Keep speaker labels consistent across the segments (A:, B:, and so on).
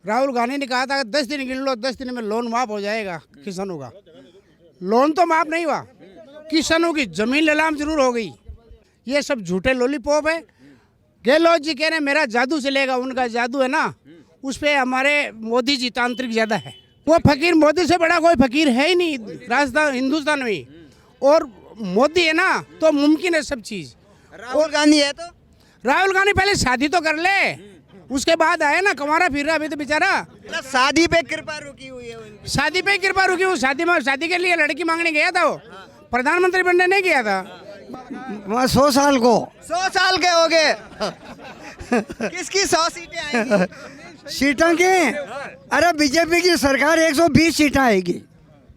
A: राहुल गांधी ने कहा था कि 10 दिन गिन लो, 10 दिन में लोन माफ हो जाएगा किसानों का। लोन तो माफ नहीं हुआ, किसानों की जमीन नीलाम जरूर हो गई। ये सब झूठे लॉलीपॉप है। गहलोत जी कह रहे हैं मेरा जादू चलेगा, उनका जादू है ना, उस पे हमारे मोदी जी तांत्रिक ज्यादा है। वो फकीर मोदी से बड़ा कोई फकीर है ही नहीं राजस्थान हिंदुस्तान में। और मोदी है ना तो मुमकिन है सब चीज।
B: राहुल गांधी है तो
A: राहुल गांधी पहले शादी तो कर ले, उसके बाद आए ना, कमारा फिर रहा अभी तो बेचारा।
B: मतलब शादी पे कृपा रुकी हुई है उनकी।
A: शादी पे कृपा रुकी हूँ। शादी के लिए लड़की मांगने गया था वो, प्रधानमंत्री बनने नहीं गया था।
C: 100 साल को
B: 100 साल के हो गए। किसकी 100 सीटें आएंगी?
C: सीटें के, अरे बीजेपी की सरकार 120 सीटें आएगी।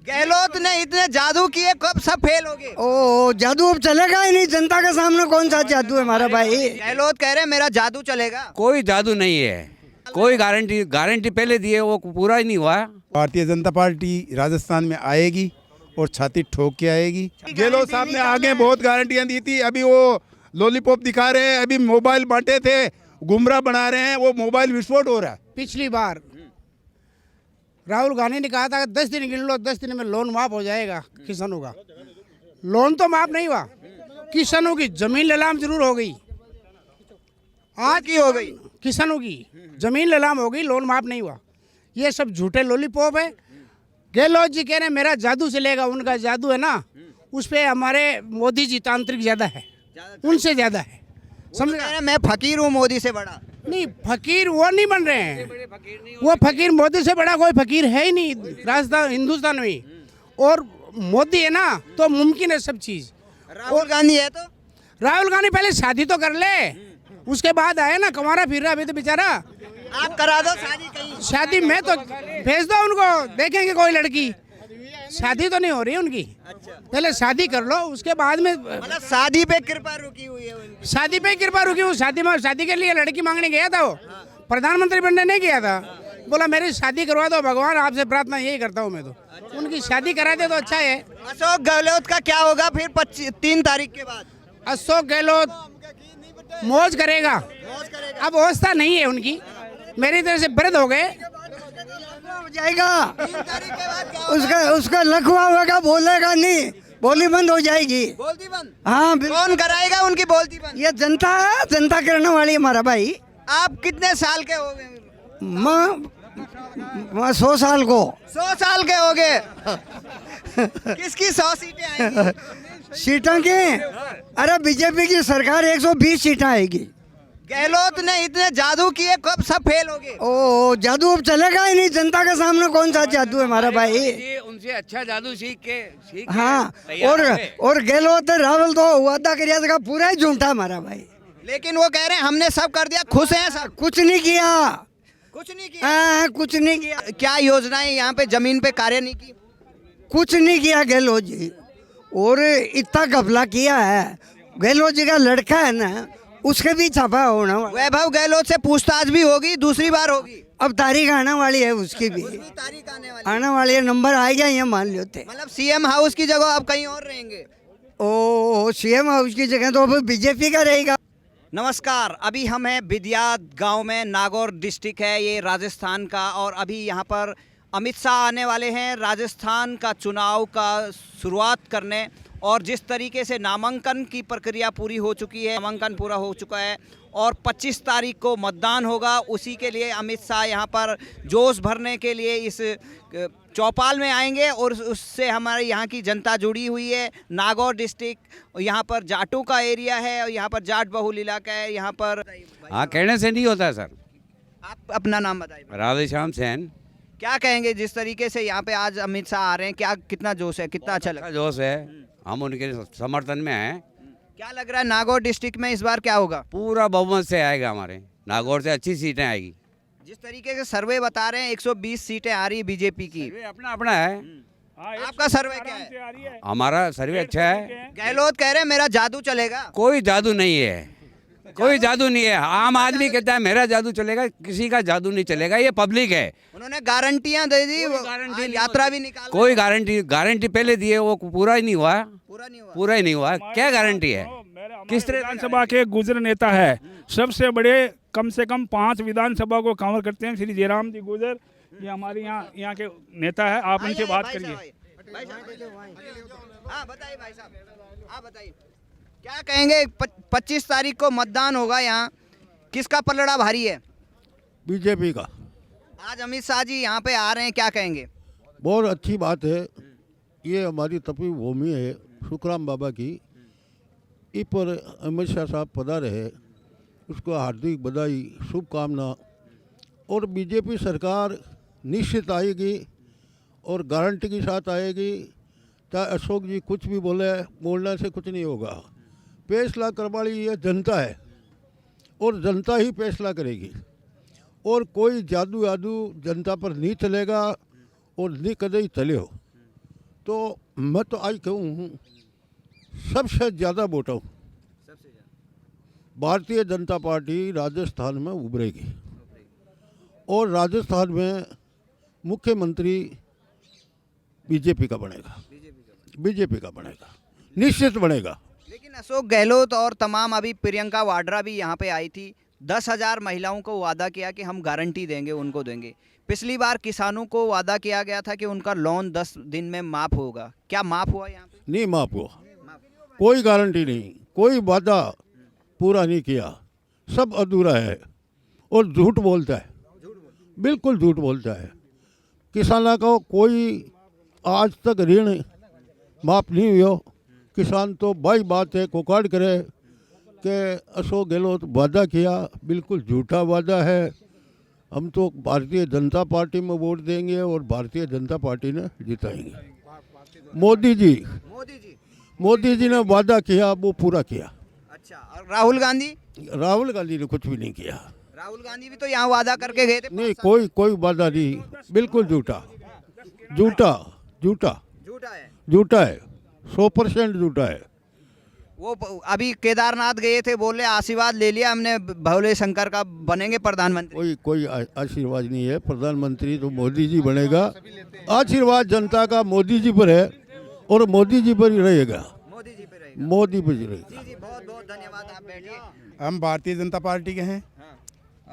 B: गहलोत ने इतने जादू किए, कब सब फेल हो गए।
C: ओ जादू अब चलेगा ही नहीं, जनता के सामने कौन सा जादू है हमारा भाई।
B: गहलोत कह रहे हैं मेरा जादू चलेगा।
D: कोई जादू नहीं है, कोई गारंटी पहले दिए वो पूरा ही नहीं हुआ।
E: भारतीय जनता पार्टी राजस्थान में आएगी और छाती ठोक के आएगी। गहलोत साहब ने आगे बहुत गारंटियां दी थी, अभी वो लॉलीपॉप दिखा रहे हैं। अभी मोबाइल बांटे थे, गुमराह बना रहे हैं, वो मोबाइल विस्फोट हो रहा है।
A: पिछली बार राहुल गांधी ने कहा था कि 10 दिन गिन लो, 10 दिन में लोन माफ हो जाएगा किसानों का। लोन तो माफ नहीं हुआ, किसानों की जमीन नीलाम जरूर हो गई। आज
B: की हो गई
A: किसानों की जमीन नीलाम हो गई, लोन माफ नहीं हुआ। ये सब झूठे लॉलीपॉप है। गहलोत जी कह रहे हैं मेरा जादू चलेगा, उनका जादू है ना, उस पे हमारे मोदी जी तांत्रिक ज्यादा है, उनसे ज्यादा है। समझ
B: कह रहे हैं मैं फकीर हूँ मोदी से बड़ा।
A: नहीं, फकीर वो नहीं बन रहे हैं। वो फकीर मोदी से बड़ा कोई फकीर है ही नहीं राजस्थान हिंदुस्तान में। और मोदी है ना तो मुमकिन है सब चीज।
B: राहुल गांधी है तो
A: राहुल गांधी पहले शादी तो कर ले, उसके बाद आए ना, कमारा फिर रहा अभी तो बेचारा।
B: आप करा दो शादी कहीं।
A: शादी में तो भेज दो उनको, देखेंगे कोई लड़की। शादी तो नहीं हो रही उनकी, पहले शादी कर लो, उसके बाद में।
B: मतलब शादी पे कृपा रुकी हुई है उनकी।
A: शादी पे कृपा रुकी हूँ। शादी के लिए लड़की मांगने गया था वो, प्रधानमंत्री बनने नहीं गया था। बोला मेरी शादी करवा दो भगवान, आपसे प्रार्थना यही करता हूँ मैं तो। उनकी शादी करा दे तो अच्छा है।
B: अशोक गहलोत का क्या होगा फिर 3 तारीख के बाद?
A: अशोक गहलोत मौज करेगा, अब अवस्था नहीं है उनकी, मेरी तरह से वृद्ध हो गए।
C: हो जाएगा उसका लखवा होगा, बोलेगा नहीं, बोली बंद हो जाएगी।
B: बोलती बंद?
C: हाँ
B: कौन कराएगा उनकी बोलती बंद?
C: ये जनता है, जनता करने वाली है हमारा भाई।
B: आप कितने साल के हो गए?
C: मैं 100 साल को
B: 100 साल के हो गए। किसकी 100 सीटें आएंगी?
C: सीटें के, अरे बीजेपी की सरकार 120 सीटें आएगी।
B: गहलोत ने इतने जादू किए, कब सब फेल हो गए।
C: ओ जादू अब चलेगा ही नहीं, जनता के सामने कौन सा जादू है हमारा भाई।
D: ये उनसे अच्छा जादू सीख के
C: हाँ,
D: तैयार हो गए।
C: और गहलोत राहुल तो वादा करिया पूरा ही झूठा हमारा भाई।
B: लेकिन वो कह रहे हैं हमने सब कर दिया, खुश हैं सब।
C: कुछ नहीं किया,
B: कुछ नहीं किया।
C: कुछ नहीं किया,
B: क्या योजनाएं यहाँ पे जमीन पे कार्य नहीं की?
C: कुछ नहीं किया गहलोत जी। और इतना घपला किया है, गहलोत जी का लड़का है ना, उसके भी छापा होना।
B: वैभव गहलोत से पूछताछ भी होगी, दूसरी बार होगी।
C: अब तारीख आने वाली है उसकी भी,
B: तारीख आने
C: आने वाली है, नंबर आएगा ये मान लेते।
B: मतलब सीएम हाउस की जगह अब कहीं और रहेंगे।
C: ओ सीएम हाउस की जगह तो अब बीजेपी का रहेगा।
B: नमस्कार, अभी हम हैं बिदियाद गांव में, नागौर डिस्ट्रिक्ट है ये राजस्थान का। और अभी यहाँ पर अमित शाह आने वाले हैं राजस्थान का चुनाव का शुरुआत करने। और जिस तरीके से नामांकन की प्रक्रिया पूरी हो चुकी है, नामांकन पूरा हो चुका है और 25 तारीख को मतदान होगा, उसी के लिए अमित शाह यहाँ पर जोश भरने के लिए इस चौपाल में आएंगे। और उससे हमारे यहाँ की जनता जुड़ी हुई है। नागौर डिस्ट्रिक्ट, यहाँ पर जाटों का एरिया है और यहाँ पर जाट बहुल इलाका है। यहाँ पर
D: हाँ, कहने से नहीं होता सर।
B: आप अपना नाम बताइए।
D: राधेश्याम सेन।
B: क्या कहेंगे जिस तरीके से यहाँ पे आज अमित शाह आ रहे हैं, क्या कितना जोश है, कितना अच्छा लगा?
D: जोश है, हम उनके समर्थन में हैं।
B: क्या लग रहा है नागौर डिस्ट्रिक्ट में इस बार क्या होगा?
D: पूरा बहुमत से आएगा, हमारे नागौर से अच्छी सीटें आएगी।
B: जिस तरीके से सर्वे बता रहे हैं 120 सीटें आ रही है बीजेपी की।
D: अपना अपना है,
B: आपका सर्वे क्या है?
D: हमारा सर्वे अच्छा है।
B: गहलोत कह रहे हैं मेरा जादू चलेगा।
D: कोई जादू नहीं है, कोई जादू नहीं है। आम आदमी कहता है मेरा जादू चलेगा, किसी का जादू नहीं चलेगा, ये पब्लिक है।
B: उन्होंने गारंटियां दे दी,
D: गारंटी
B: यात्रा भी निकाल।
D: कोई गारंटी पहले दिए, वो पूरा ही नहीं हुआ।
B: पूरा नहीं हुआ।
D: पूरा ही नहीं हुआ, क्या गारंटी है? किस तरह
F: विधानसभा के गुजर नेता है, सबसे बड़े कम से कम 5 विधानसभा को कवर करते हैं। श्री जयराम जी गुजर, ये हमारे यहाँ के नेता है, आप इनसे बात करिए।
B: हाँ बताइए भाई साहब, आप बताइए क्या कहेंगे। 25 तारीख को मतदान होगा यहाँ, किसका पलड़ा भारी है?
G: बीजेपी का।
B: आज अमित शाह जी यहाँ पे आ रहे हैं, क्या कहेंगे?
G: बहुत अच्छी बात है। ये हमारी तपी भूमि है सुखराम बाबा की, इस पर अमित शाह साहब पधारे है, उसको हार्दिक बधाई, शुभकामना। और बीजेपी सरकार निश्चित आएगी और गारंटी के साथ आएगी। चाहे अशोक जी कुछ भी बोलने से कुछ नहीं होगा। फैसला करने वाली ये जनता है और जनता ही फैसला करेगी। और कोई जादू जनता पर नहीं चलेगा और नहीं कदे ही चले हो। तो मैं तो आज कहूँ सबसे ज़्यादा वोट हूँ भारतीय जनता पार्टी राजस्थान में उभरेगी और राजस्थान में मुख्यमंत्री बीजेपी का बनेगा, बीजेपी का बनेगा, निश्चित बनेगा।
B: लेकिन अशोक गहलोत और तमाम अभी प्रियंका वाड्रा भी यहाँ पे आई थी, 10,000 महिलाओं को वादा किया कि हम गारंटी देंगे, उनको देंगे। पिछली बार किसानों को वादा किया गया था कि उनका लोन 10 दिन में माफ़ होगा, क्या माफ़ हुआ यहाँ पे?
G: नहीं माफ़ हुआ, कोई गारंटी नहीं, कोई वादा पूरा नहीं किया, सब अधूरा है और झूठ बोलता है, बिल्कुल झूठ बोलता है। किसानों को कोई आज तक ऋण माफ़ नहीं हुआ। किसान तो भाई बात है कोकाड़ करे कि अशोक गहलोत वादा किया, बिल्कुल झूठा वादा है। हम तो भारतीय जनता पार्टी में वोट देंगे और भारतीय जनता पार्टी ने जिताएंगे। मोदी जी ने वादा किया, वो पूरा किया।
B: अच्छा, और राहुल गांधी
G: ने कुछ भी नहीं किया।
B: राहुल गांधी भी तो यहाँ वादा करके गए थे।
G: नहीं, कोई वादा नहीं, बिल्कुल झूठा है, 100% झूठा है।
B: वो अभी केदारनाथ गए थे, बोले आशीर्वाद ले लिया हमने भोले शंकर का, बनेंगे प्रधानमंत्री।
G: कोई आशीर्वाद नहीं है, प्रधानमंत्री तो मोदी जी बनेगा। आशीर्वाद जनता का मोदी जी पर है और मोदी जी पर ही रहेगा, मोदी पर ही रहेगा।
B: जी बहुत बहुत धन्यवाद, आप बैठिए।
E: हम भारतीय जनता पार्टी के हैं,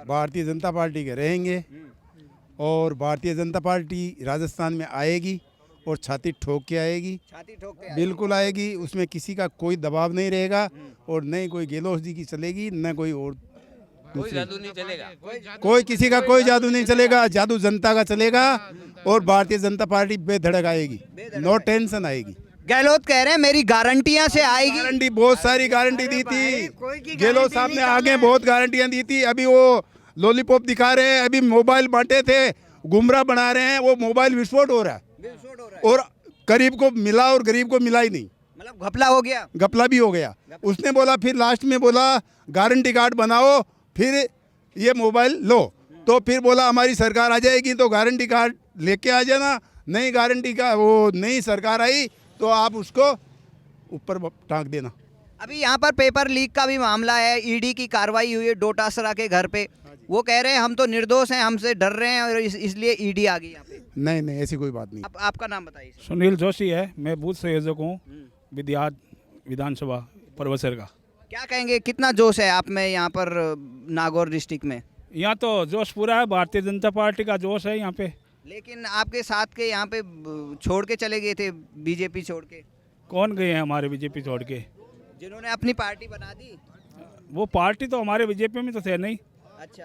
E: भारतीय जनता पार्टी के रहेंगे और भारतीय जनता पार्टी राजस्थान में आएगी और छाती ठोक के आएगी, बिल्कुल आएगी। उसमें किसी का कोई दबाव नहीं रहेगा और न कोई गहलोत जी की चलेगी, न कोई और
D: कोई जादू नहीं चलेगा,
E: कोई किसी का कोई जादू नहीं चलेगा, जादू जनता का चलेगा और भारतीय जनता पार्टी बेधड़क आएगी, नो टेंशन आएगी।
B: गहलोत कह रहे हैं मेरी गारंटियां से आएगी।
E: गारंटी, बहुत सारी गारंटी दी थी गहलोत साहब ने, आगे बहुत गारंटियां दी थी। अभी वो लॉलीपॉप दिखा रहे हैं, अभी मोबाइल बांटे थे, गुमराह बना रहे हैं, वो मोबाइल विस्फोट हो रहा है और गरीब को मिला और गरीब को मिला ही नहीं,
B: मतलब घपला हो गया,
E: घपला भी हो गया। उसने बोला, फिर लास्ट में बोला गारंटी कार्ड बनाओ, फिर ये मोबाइल लो। तो फिर बोला हमारी सरकार आ जाएगी तो गारंटी कार्ड लेके आ जाना, नई गारंटी का वो नई सरकार आई तो आप उसको ऊपर टांग देना।
B: अभी यहाँ पर पेपर लीक का भी मामला है, ईडी की कार्रवाई हुई है डोटासरा के घर पे, वो कह रहे हैं हम तो निर्दोष हैं, हमसे डर रहे हैं और इसलिए ईडी आ गई यहाँ पे।
E: नहीं, ऐसी कोई बात नहीं।
B: आपका नाम बताइए।
F: सुनील जोशी है, मैं बूथ संयोजक हूँ विद्यात विधानसभा परवसर का।
B: क्या कहेंगे, कितना जोश है आप में यहाँ पर नागौर डिस्ट्रिक्ट में?
F: यहाँ तो जोश पूरा है, भारतीय जनता पार्टी का जोश है यहाँ पे।
B: लेकिन आपके साथ के यहाँ पे छोड़ के चले गए थे, बीजेपी छोड़ के।
F: कौन गए हैं हमारे बीजेपी छोड़ के?
B: जिन्होंने अपनी पार्टी बना दी।
F: वो पार्टी तो हमारे बीजेपी में तो थे नहीं।
B: अच्छा,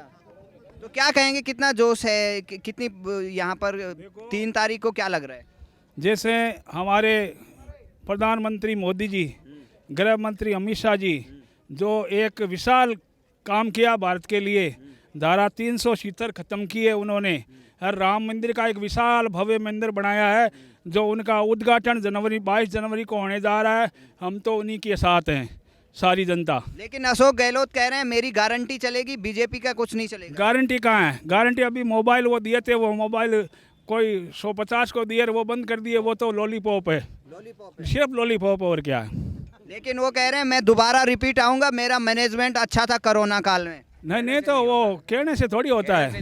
B: तो क्या कहेंगे, कितना जोश है, कितनी यहाँ पर 3 तारीख को क्या लग रहा है?
F: जैसे हमारे प्रधानमंत्री मोदी जी, गृह मंत्री अमित शाह जी, जो एक विशाल काम किया भारत के लिए, धारा 370 ख़त्म की है उन्होंने, हर राम मंदिर का एक विशाल भव्य मंदिर बनाया है, जो उनका उद्घाटन 22 जनवरी को होने जा रहा है। हम तो उन्हीं के साथ हैं, सारी जनता।
B: लेकिन अशोक गहलोत कह रहे हैं मेरी गारंटी चलेगी, बीजेपी का कुछ नहीं चलेगा।
F: गारंटी कहाँ है? गारंटी अभी मोबाइल वो दिए थे, वो मोबाइल कोई 150 को दिए, वो बंद कर दिए, वो तो लॉलीपॉप है, सिर्फ लॉलीपॉप, और क्या है।
B: लेकिन वो कह रहे हैं मैं दोबारा रिपीट आऊँगा, मेरा मैनेजमेंट अच्छा था कोरोना काल में।
F: नहीं, तो वो कहने से थोड़ी होता है,